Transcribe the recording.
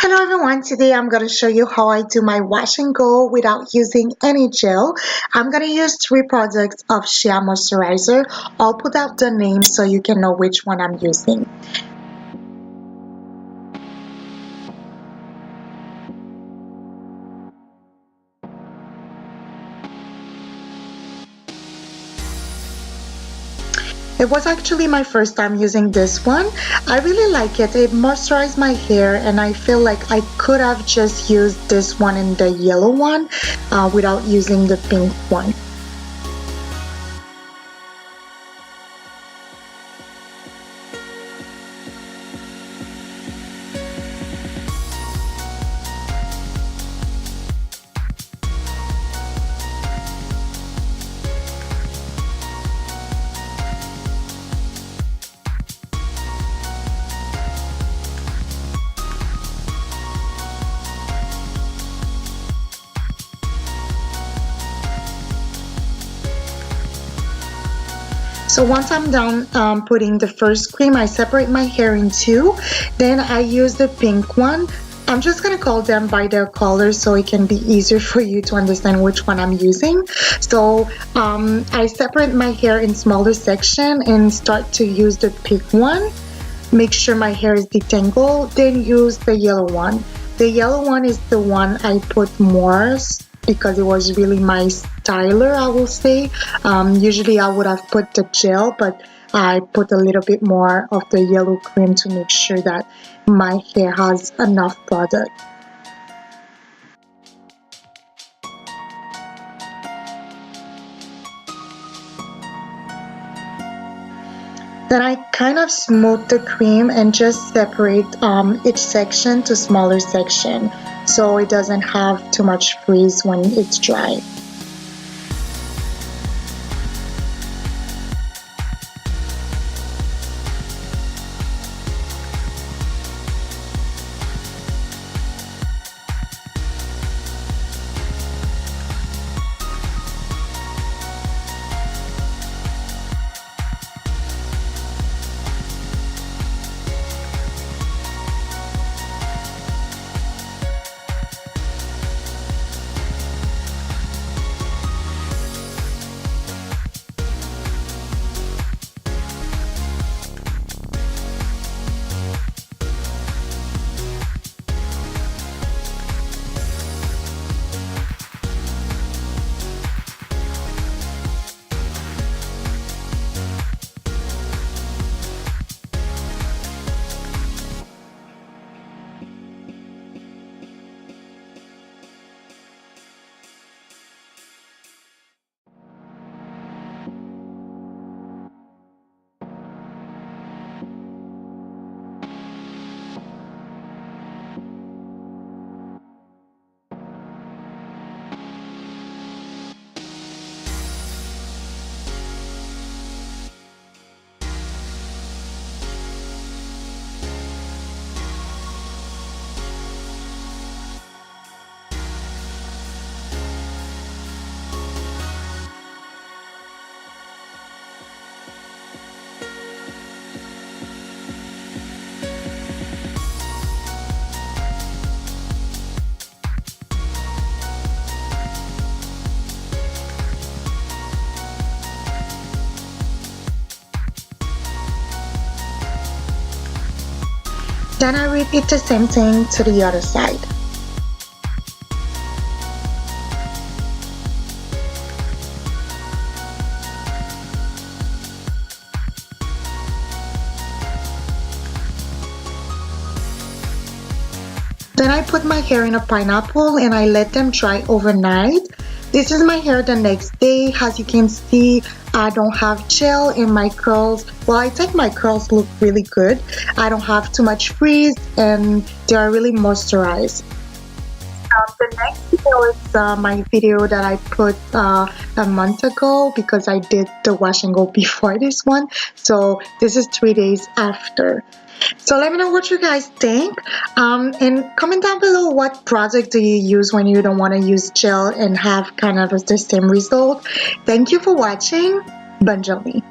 Hello everyone, today I'm going to show you how I do my wash and go without using any gel. I'm going to use 3 products of Shea Moisturizer. I'll put out the name so you can know which one I'm using. It was actually my first time using this one. I really like it. It moisturized my hair and I feel like I could have just used this one and the yellow one without using the pink one. So once I'm done putting the first cream, I separate my hair in 2. Then I use the pink one. I'm just gonna call them by their colors so it can be easier for you to understand which one I'm using. So I separate my hair in smaller section and start to use the pink one. Make sure my hair is detangled, then use the yellow one. The yellow one is the one I put more because it was really my styler, I will say. Usually I would have put the gel, but I put a little bit more of the yellow cream to make sure that my hair has enough product. Then I kind of smooth the cream and just separate each section to smaller section so it doesn't have too much frizz when it's dry. Then I repeat the same thing to the other side. Then I put my hair in a pineapple and I let them dry overnight. This is my hair the next day. As you can see, I don't have gel in my curls. Well, I think my curls look really good. I don't have too much frizz and they are really moisturized. The next video is my video that I put a month ago because I did the wash and go before this one. So this is 3 days after. So let me know what you guys think and comment down below what product do you use when you don't want to use gel and have kind of the same result. Thank you for watching. Bonne journée.